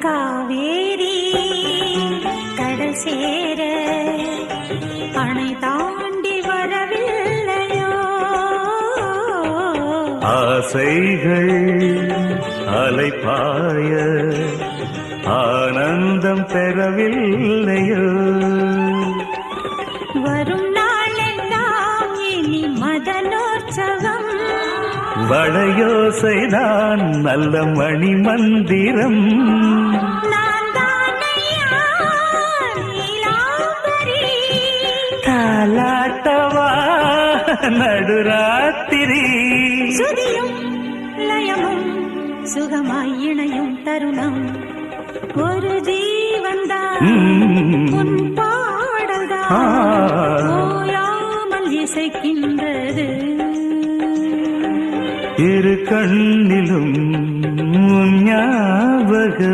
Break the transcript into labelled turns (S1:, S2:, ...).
S1: காவேரி கடல் சேர அணை தாண்டி வரவில்லையோ?
S2: ஆசைகள் அலைப்பாய ஆனந்தம் பெறவில்லையோ?
S1: வரும் நாளெல்லாம் இனி மதனோற்சவம்,
S2: வளையோசைதான் நல்ல மணி மந்திரம். தாலாட்டவா நடுராத்திரி,
S1: சுதியும் லயமும் சுகமாய் இணையும் தருணம். ஒரு ஜீவன்தான் உன் பாடல்தான் ஓயாமல் இசைக்கின்றது.
S2: இரு கண்ணிலும் ஞாபகம்